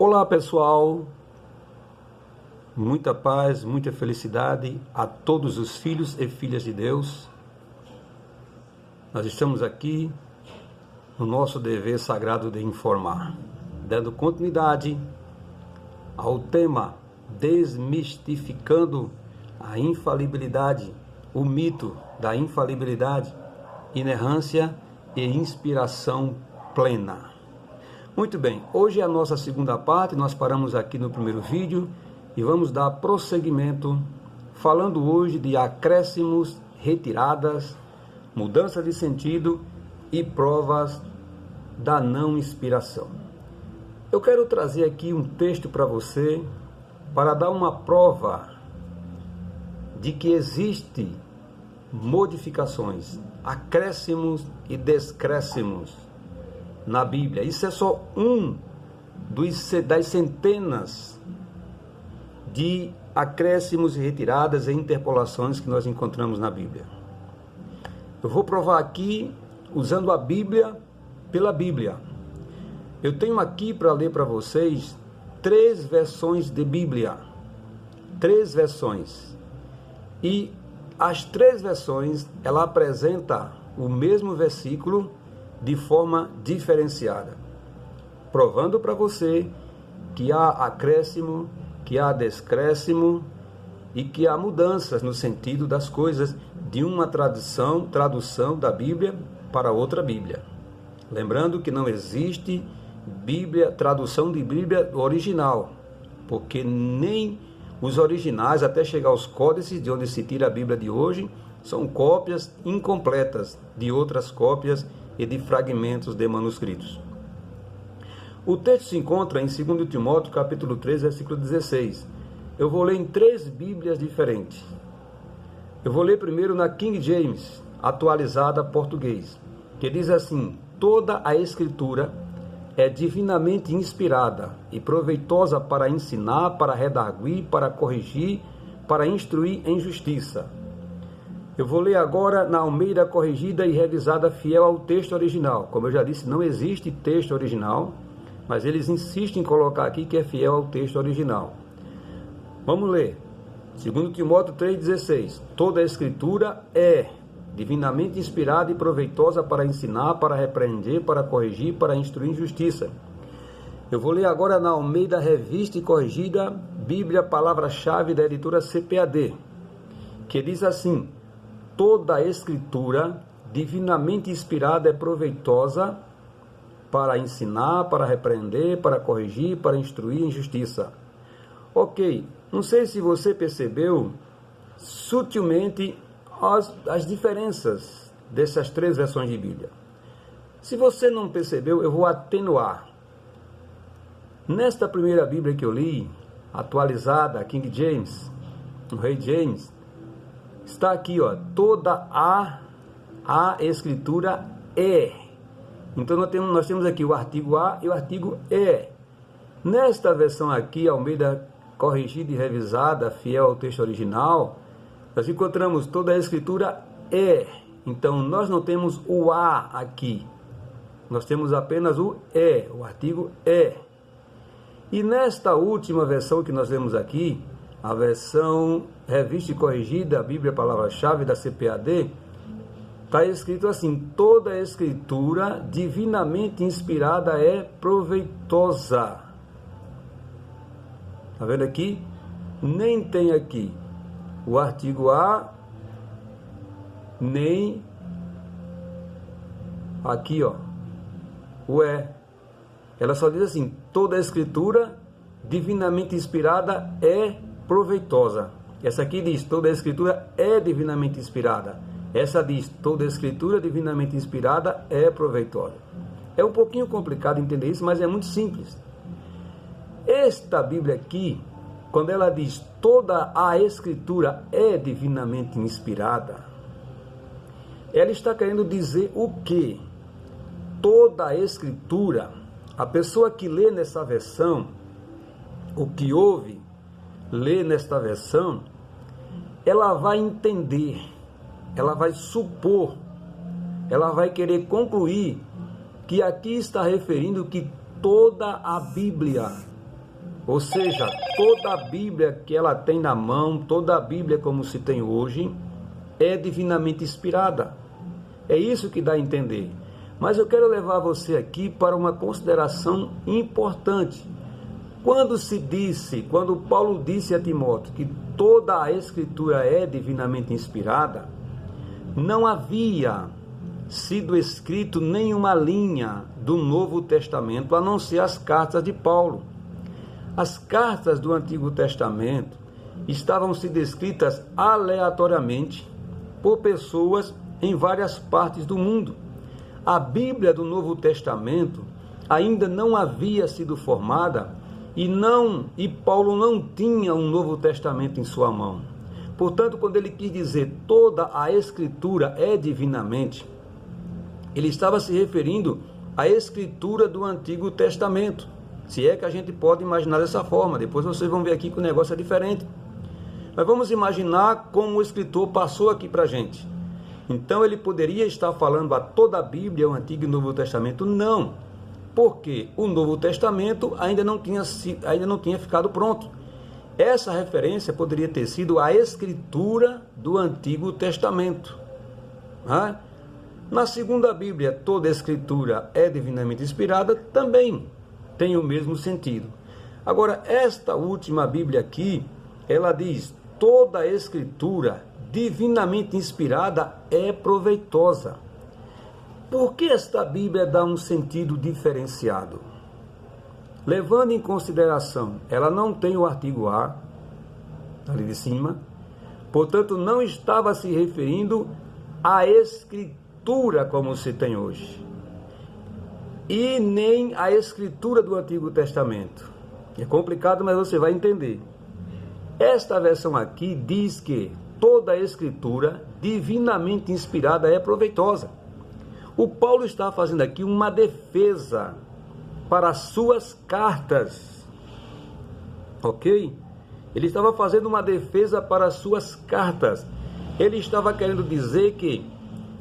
Olá pessoal, muita paz, muita felicidade a todos os filhos e filhas de Deus. Nós estamos aqui no nosso dever sagrado de informar, dando continuidade ao tema desmistificando a infalibilidade, o mito da infalibilidade, inerrância e inspiração plena. Muito bem, hoje é a nossa segunda parte, nós paramos aqui no primeiro vídeo e vamos dar prosseguimento, falando hoje de acréscimos, retiradas, mudança de sentido e provas da não inspiração. Eu quero trazer aqui um texto para você, para dar uma prova de que existe modificações, acréscimos e descréscimos na Bíblia. Isso é só um das centenas de acréscimos e retiradas e interpolações que nós encontramos na Bíblia. Eu vou provar aqui usando a Bíblia pela Bíblia. Eu tenho aqui para ler para vocês 3 versões de Bíblia. 3 versões. E as 3 versões, ela apresenta o mesmo versículo de forma diferenciada, provando para você que há acréscimo, que há descréscimo e que há mudanças no sentido das coisas de uma tradução da Bíblia para outra Bíblia. Lembrando que não existe tradução de Bíblia original, porque nem os originais, até chegar aos códices de onde se tira a Bíblia de hoje, são cópias incompletas de outras cópias e de fragmentos de manuscritos. O texto se encontra em 2 Timóteo, capítulo 3, versículo 16. Eu vou ler em 3 Bíblias diferentes. Eu vou ler primeiro na King James, atualizada português, que diz assim: toda a Escritura é divinamente inspirada e proveitosa para ensinar, para redarguir, para corrigir, para instruir em justiça. Eu vou ler agora na Almeida corrigida e revisada fiel ao texto original. Como eu já disse, não existe texto original, mas eles insistem em colocar aqui que é fiel ao texto original. Vamos ler. 2 Timóteo 3,16. Toda a Escritura é divinamente inspirada e proveitosa para ensinar, para repreender, para corrigir, para instruir em justiça. Eu vou ler agora na Almeida revista e corrigida, Bíblia, palavra-chave da editora CPAD, que diz assim: toda a Escritura divinamente inspirada é proveitosa para ensinar, para repreender, para corrigir, para instruir em justiça. Ok, não sei se você percebeu sutilmente as diferenças dessas 3 versões de Bíblia. Se você não percebeu, eu vou atenuar. Nesta primeira Bíblia que eu li, atualizada, King James, o Rei James, está aqui, ó, toda a Escritura é. Então nós temos aqui o artigo A e o artigo é. Nesta versão aqui, Almeida corrigida e revisada, fiel ao texto original, nós encontramos toda a Escritura é. Então nós não temos o A aqui. Nós temos apenas o é, o artigo é. E nesta última versão que nós vemos aqui, a versão revista e corrigida, a Bíblia palavra-chave da CPAD, está escrito assim: toda a Escritura divinamente inspirada é proveitosa. Está vendo aqui? Nem tem aqui o artigo A, nem aqui, ó, o é. Ela só diz assim: toda a Escritura divinamente inspirada é proveitosa. Essa aqui diz: toda a Escritura é divinamente inspirada. Essa diz: toda a Escritura divinamente inspirada é proveitosa. É um pouquinho complicado entender isso, mas é muito simples. Esta Bíblia aqui, quando ela diz toda a Escritura é divinamente inspirada, ela está querendo dizer o quê? Toda a Escritura, a pessoa que lê nessa versão, o que ouve, lê nesta versão, ela vai entender, ela vai supor, ela vai querer concluir que aqui está referindo que toda a Bíblia Ou seja, toda a Bíblia que ela tem na mão, toda a Bíblia como se tem hoje, é divinamente inspirada. É isso que dá a entender. Mas eu quero levar você aqui para uma consideração importante. Quando Paulo disse a Timóteo que toda a Escritura é divinamente inspirada, não havia sido escrito nenhuma linha do Novo Testamento, a não ser as cartas de Paulo. As cartas do Antigo Testamento estavam sendo escritas aleatoriamente por pessoas em várias partes do mundo. A Bíblia do Novo Testamento ainda não havia sido formada e Paulo não tinha um Novo Testamento em sua mão. Portanto, quando ele quis dizer toda a Escritura é divinamente, ele estava se referindo à Escritura do Antigo Testamento. Se é que a gente pode imaginar dessa forma. Depois vocês vão ver aqui que o negócio é diferente. Mas vamos imaginar como o escritor passou aqui para a gente. Então ele poderia estar falando a toda a Bíblia, o Antigo e o Novo Testamento? Não, porque o Novo Testamento ainda não tinha ficado pronto. Essa referência poderia ter sido a escritura do Antigo Testamento. Na segunda Bíblia, toda a escritura é divinamente inspirada, também tem o mesmo sentido. Agora, esta última Bíblia aqui, ela diz: toda a escritura divinamente inspirada é proveitosa. Por que esta Bíblia dá um sentido diferenciado? Levando em consideração, ela não tem o artigo A, ali de cima, portanto não estava se referindo à escritura como se tem hoje, e nem à escritura do Antigo Testamento. É complicado, mas você vai entender. Esta versão aqui diz que toda a escritura divinamente inspirada é proveitosa. O Paulo está fazendo aqui uma defesa para as suas cartas, ok? Ele estava fazendo uma defesa para as suas cartas. Ele estava querendo dizer que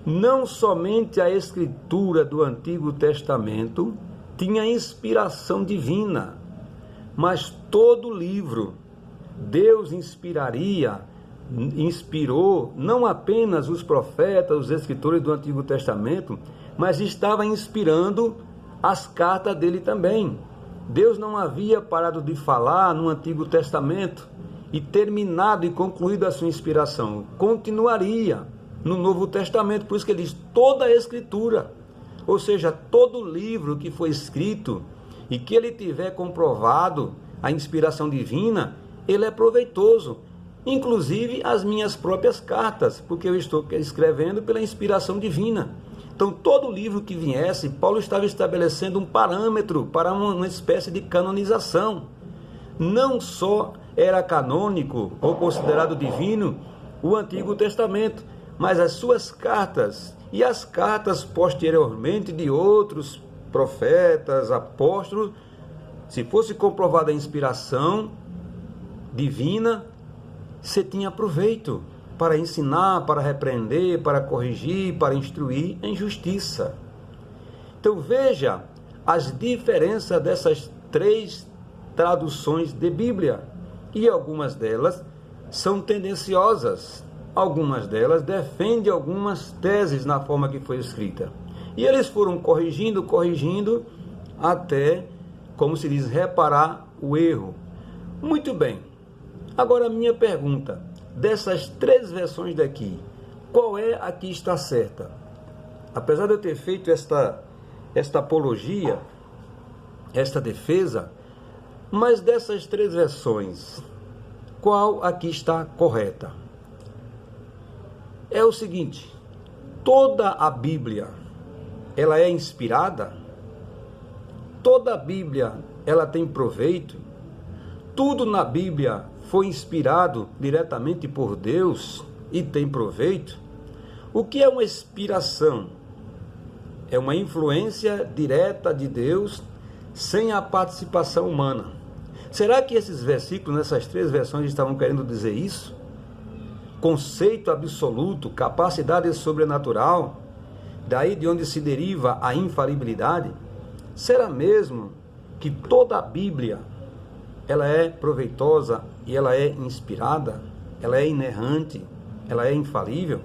não somente a escritura do Antigo Testamento tinha inspiração divina, mas todo livro Deus inspirou não apenas os profetas, os escritores do Antigo Testamento, mas estava inspirando as cartas dele também. Deus não havia parado de falar no Antigo Testamento e terminado e concluído a sua inspiração. Continuaria no Novo Testamento, por isso que ele diz toda a escritura, ou seja, todo livro que foi escrito e que ele tiver comprovado a inspiração divina, ele é proveitoso, inclusive as minhas próprias cartas, porque eu estou escrevendo pela inspiração divina. Então, todo livro que viesse, Paulo estava estabelecendo um parâmetro para uma espécie de canonização. Não só era canônico ou considerado divino o Antigo Testamento, mas as suas cartas e as cartas posteriormente de outros profetas, apóstolos, se fosse comprovada a inspiração divina, você tinha proveito para ensinar, para repreender, para corrigir, para instruir em justiça. Então veja as diferenças dessas três traduções de Bíblia, e algumas delas são tendenciosas, algumas delas defendem algumas teses na forma que foi escrita. E eles foram corrigindo, até, como se diz, reparar o erro. Muito bem. Agora a minha pergunta, dessas três versões daqui, qual é a que está certa? Apesar de eu ter feito esta apologia, esta defesa, mas dessas três versões, qual a que está correta? É o seguinte: toda a Bíblia, ela é inspirada? Toda a Bíblia, ela tem proveito? Tudo na Bíblia foi inspirado diretamente por Deus e tem proveito? O que é uma inspiração? É uma influência direta de Deus sem a participação humana. Será que esses versículos, nessas três versões, estavam querendo dizer isso? Conceito absoluto, capacidade sobrenatural, daí de onde se deriva a infalibilidade? Será mesmo que toda a Bíblia ela é proveitosa e ela é inspirada? Ela é inerrante? Ela é infalível?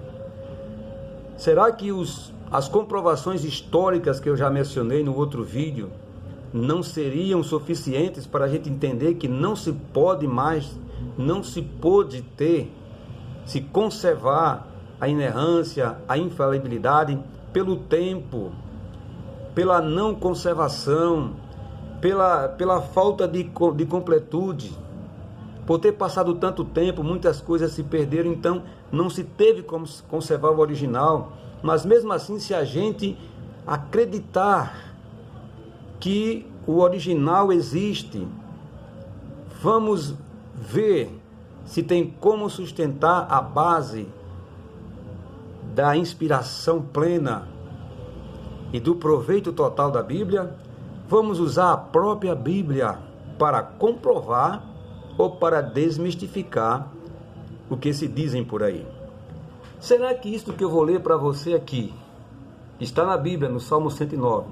Será que as comprovações históricas que eu já mencionei no outro vídeo não seriam suficientes para a gente entender que não se pode mais, não se pôde ter, se conservar a inerrância, a infalibilidade pelo tempo, pela não conservação, pela falta de completude? Por ter passado tanto tempo, muitas coisas se perderam, então não se teve como conservar o original. Mas mesmo assim, se a gente acreditar que o original existe, vamos ver se tem como sustentar a base da inspiração plena e do proveito total da Bíblia. Vamos usar a própria Bíblia para comprovar ou para desmistificar o que se dizem por aí. Será que isto que eu vou ler para você aqui, está na Bíblia, no Salmo 109,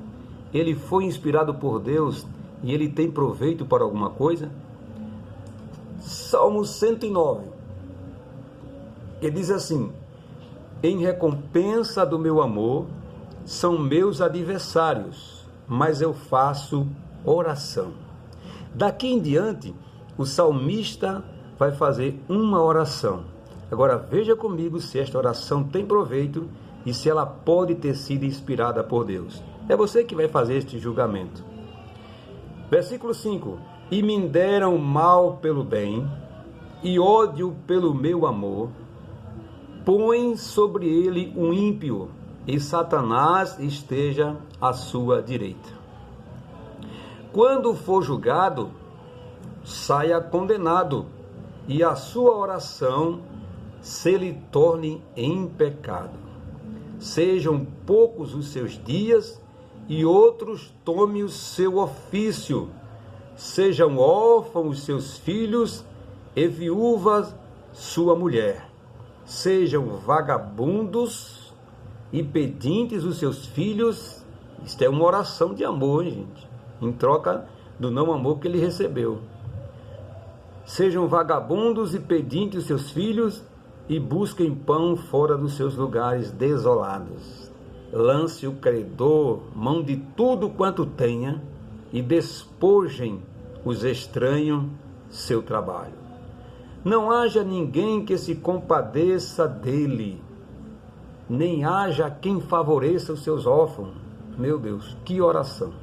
ele foi inspirado por Deus e ele tem proveito para alguma coisa? Salmo 109, ele diz assim: em recompensa do meu amor, são meus adversários, mas eu faço oração. Daqui em diante, o salmista vai fazer uma oração. Agora veja comigo se esta oração tem proveito e se ela pode ter sido inspirada por Deus. É você que vai fazer este julgamento. Versículo 5: e me deram mal pelo bem, e ódio pelo meu amor. Põe sobre ele um ímpio, e Satanás esteja à sua direita. Quando for julgado, saia condenado, e a sua oração se lhe torne em pecado. Sejam poucos os seus dias, e outros tome o seu ofício. Sejam órfãos os seus filhos, e viúvas sua mulher. Sejam vagabundos e pedintes os seus filhos. Isto é uma oração de amor, hein, gente? Em troca do não amor que ele recebeu. Sejam vagabundos e pedintes os seus filhos, e busquem pão fora dos seus lugares desolados. Lance o credor mão de tudo quanto tenha, e despojem os estranhos seu trabalho. Não haja ninguém que se compadeça dele, nem haja quem favoreça os seus órfãos. Meu Deus, que oração!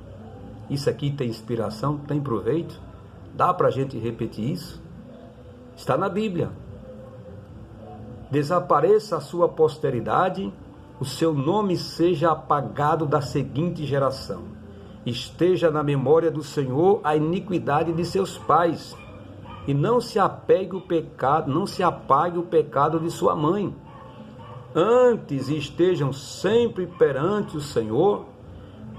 Isso aqui tem inspiração, tem proveito? Dá para a gente repetir isso? Está na Bíblia. Desapareça a sua posteridade, o seu nome seja apagado da seguinte geração. Esteja na memória do Senhor a iniquidade de seus pais, e não se apague o pecado de sua mãe. Antes estejam sempre perante o Senhor,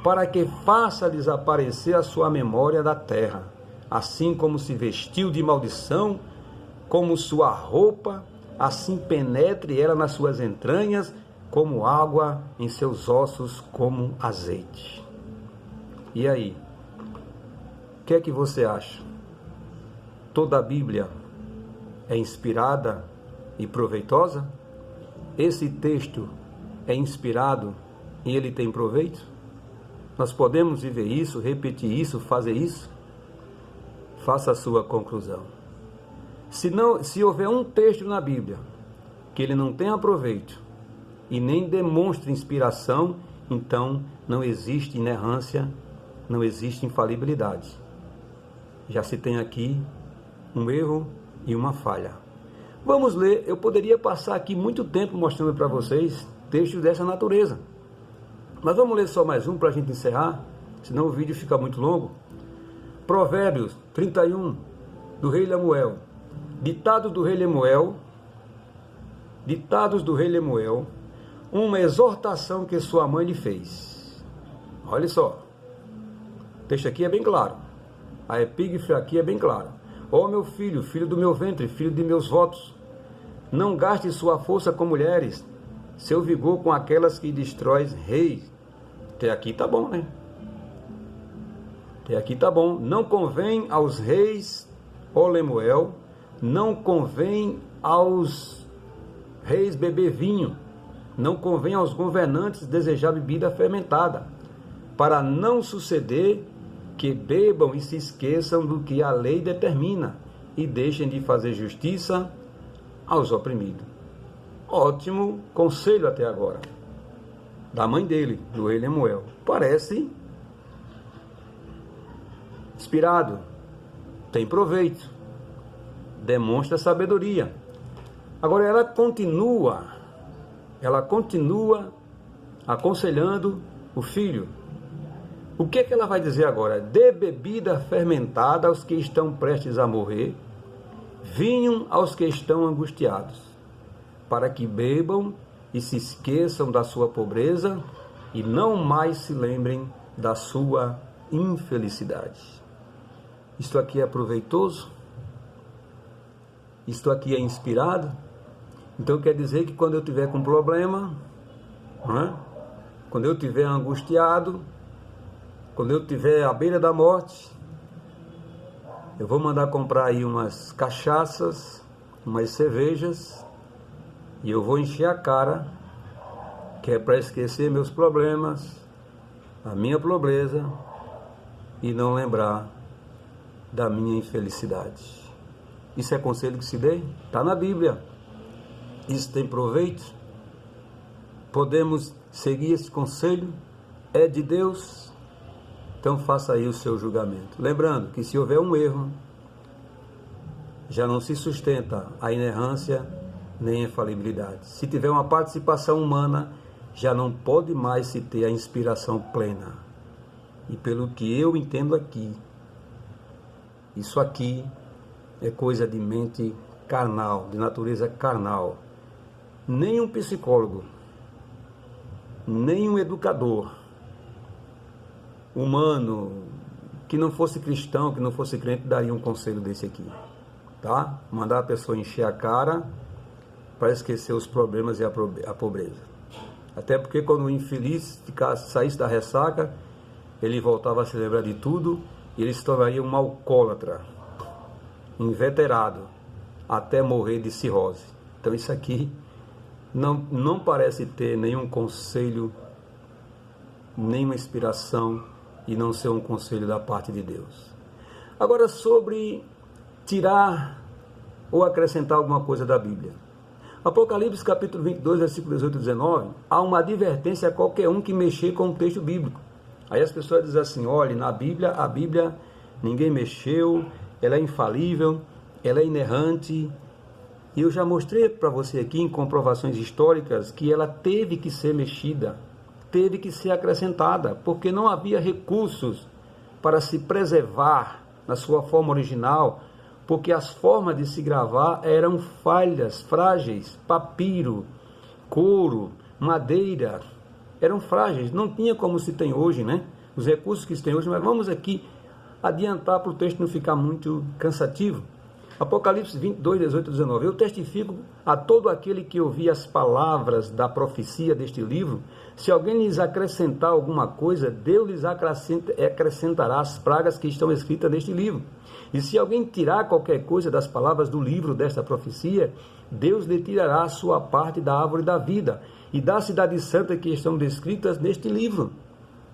para que faça desaparecer a sua memória da terra, assim como se vestiu de maldição, como sua roupa, assim penetre ela nas suas entranhas, como água em seus ossos, como azeite. E aí? O que é que você acha? Toda a Bíblia é inspirada e proveitosa? Esse texto é inspirado e ele tem proveito? Nós podemos viver isso, repetir isso, fazer isso? Faça a sua conclusão. Se houver um texto na Bíblia que ele não tenha proveito e nem demonstre inspiração, então não existe inerrância, não existe infalibilidade. Já se tem aqui um erro e uma falha. Vamos ler. Eu poderia passar aqui muito tempo mostrando para vocês textos dessa natureza, mas vamos ler só mais um para a gente encerrar, senão o vídeo fica muito longo. Provérbios 31, do rei Lemuel. Ditados do rei Lemuel, uma exortação que sua mãe lhe fez. Olha só, o texto aqui é bem claro, a epígrafe aqui é bem clara. Ó meu filho, filho do meu ventre, filho de meus votos, não gaste sua força com mulheres, seu vigor com aquelas que destrói reis. Até aqui tá bom, né? Até aqui tá bom. Não convém aos reis ó Lemuel, não convém aos reis beber vinho, não convém aos governantes desejar bebida fermentada, para não suceder que bebam e se esqueçam do que a lei determina e deixem de fazer justiça aos oprimidos. Ótimo conselho até agora, da mãe dele, do rei Lemuel. Parece inspirado, tem proveito, demonstra sabedoria. Agora ela continua aconselhando o filho. O que é que ela vai dizer agora? Dê bebida fermentada aos que estão prestes a morrer, vinho aos que estão angustiados, para que bebam e se esqueçam da sua pobreza e não mais se lembrem da sua infelicidade. Isto aqui é proveitoso? Isto aqui é inspirado? Então quer dizer que quando eu tiver com problema, quando eu tiver angustiado, quando eu tiver à beira da morte, eu vou mandar comprar aí umas cachaças, umas cervejas, e eu vou encher a cara, que é para esquecer meus problemas, a minha pobreza, e não lembrar da minha infelicidade. Isso é conselho que se dê? Está na Bíblia. Isso tem proveito? Podemos seguir esse conselho? É de Deus? Então faça aí o seu julgamento. Lembrando que se houver um erro, já não se sustenta a inerrância nem a infalibilidade. Se tiver uma participação humana, já não pode mais se ter a inspiração plena. E pelo que eu entendo aqui, isso aqui é coisa de mente carnal, de natureza carnal. Nem um psicólogo, nem um educador humano que não fosse cristão, que não fosse crente, daria um conselho desse aqui, tá? Mandar a pessoa encher a cara para esquecer os problemas e a pobreza. Até porque quando o infeliz saísse da ressaca, ele voltava a se lembrar de tudo e ele se tornaria um alcoólatra, inveterado, até morrer de cirrose. Então isso aqui não parece ter nenhum conselho, nenhuma inspiração e não ser um conselho da parte de Deus. Agora, sobre tirar ou acrescentar alguma coisa da Bíblia. Apocalipse capítulo 22, versículo 18 e 19, há uma advertência a qualquer um que mexer com o texto bíblico. Aí as pessoas dizem assim, olha, na Bíblia, a Bíblia ninguém mexeu, ela é infalível, ela é inerrante. E eu já mostrei para você aqui em comprovações históricas que ela teve que ser mexida, teve que ser acrescentada, porque não havia recursos para se preservar na sua forma original, porque as formas de se gravar eram falhas, frágeis, papiro, couro, madeira, eram frágeis, não tinha como se tem hoje, né? Os recursos que se tem hoje, mas vamos aqui adiantar para o texto não ficar muito cansativo. Apocalipse 22, 18 e 19. Eu testifico a todo aquele que ouvir as palavras da profecia deste livro, se alguém lhes acrescentar alguma coisa, Deus lhes acrescentará as pragas que estão escritas neste livro. E se alguém tirar qualquer coisa das palavras do livro desta profecia, Deus lhe tirará a sua parte da árvore da vida e da cidade santa que estão descritas neste livro.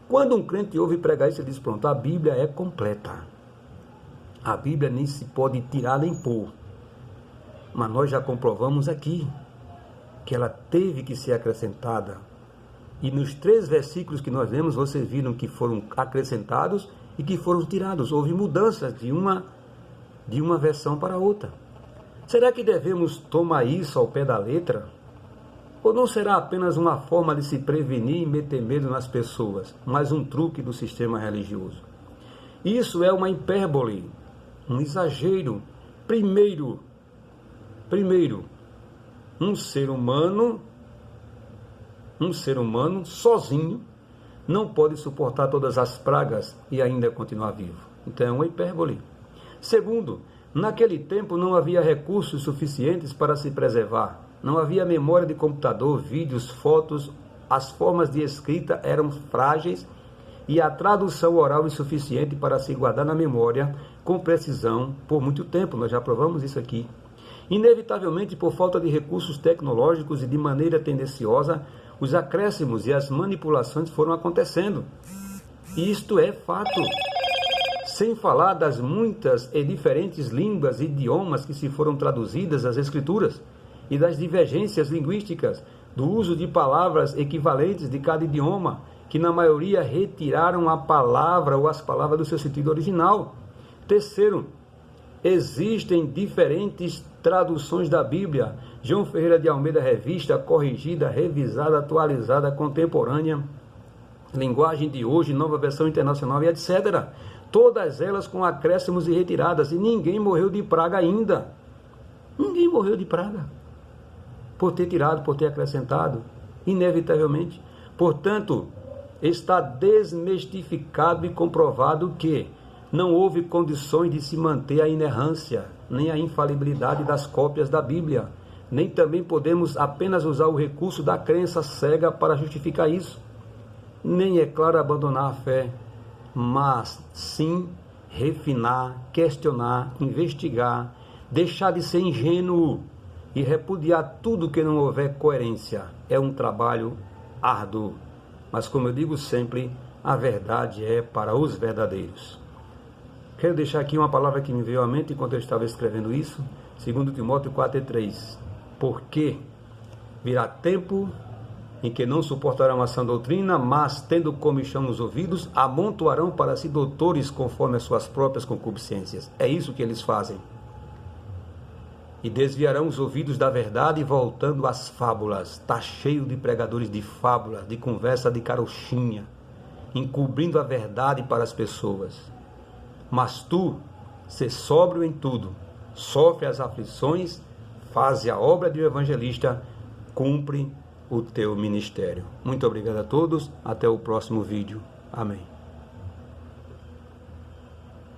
Quando um crente ouve pregar isso, ele diz, pronto, a Bíblia é completa. A Bíblia nem se pode tirar nem pôr. Mas nós já comprovamos aqui que ela teve que ser acrescentada. E nos 3 versículos que nós lemos, vocês viram que foram acrescentados e que foram tirados. Houve mudanças de uma versão para outra. Será que devemos tomar isso ao pé da letra? Ou não será apenas uma forma de se prevenir e meter medo nas pessoas, mas um truque do sistema religioso? Isso é uma hipérbole, um exagero. Primeiro, um ser humano sozinho não pode suportar todas as pragas e ainda continuar vivo. Então é uma hipérbole. Segundo, naquele tempo não havia recursos suficientes para se preservar. Não havia memória de computador, vídeos, fotos, as formas de escrita eram frágeis e a tradução oral insuficiente para se guardar na memória com precisão por muito tempo. Nós já provamos isso aqui. Inevitavelmente, por falta de recursos tecnológicos e de maneira tendenciosa, os acréscimos e as manipulações foram acontecendo. E isto é fato. Sem falar das muitas e diferentes línguas e idiomas que se foram traduzidas às Escrituras e das divergências linguísticas, do uso de palavras equivalentes de cada idioma, que na maioria retiraram a palavra ou as palavras do seu sentido original. Terceiro, existem diferentes traduções da Bíblia. João Ferreira de Almeida, revista, corrigida, revisada, atualizada, contemporânea, linguagem de hoje, nova versão internacional e etc. Todas elas com acréscimos e retiradas, e ninguém morreu de praga ainda. Ninguém morreu de praga por ter tirado, por ter acrescentado, inevitavelmente. Portanto, está desmistificado e comprovado que não houve condições de se manter a inerrância, nem a infalibilidade das cópias da Bíblia, nem também podemos apenas usar o recurso da crença cega para justificar isso. Nem, é claro, abandonar a fé, mas sim refinar, questionar, investigar, deixar de ser ingênuo e repudiar tudo que não houver coerência. É um trabalho árduo, mas como eu digo sempre, a verdade é para os verdadeiros. Quero deixar aqui uma palavra que me veio à mente enquanto eu estava escrevendo isso, 2 Timóteo 4,3. Porque virá tempo em que não suportarão a sã doutrina, mas, tendo comichão nos ouvidos, amontoarão para si doutores conforme as suas próprias concupiscências. É isso que eles fazem. E desviarão os ouvidos da verdade, voltando às fábulas. Está cheio de pregadores de fábulas, de conversa de carochinha, encobrindo a verdade para as pessoas. Mas tu, sê sóbrio em tudo, sofre as aflições, faze a obra de um evangelista, cumpre o teu ministério. Muito obrigado a todos, até o próximo vídeo. Amém.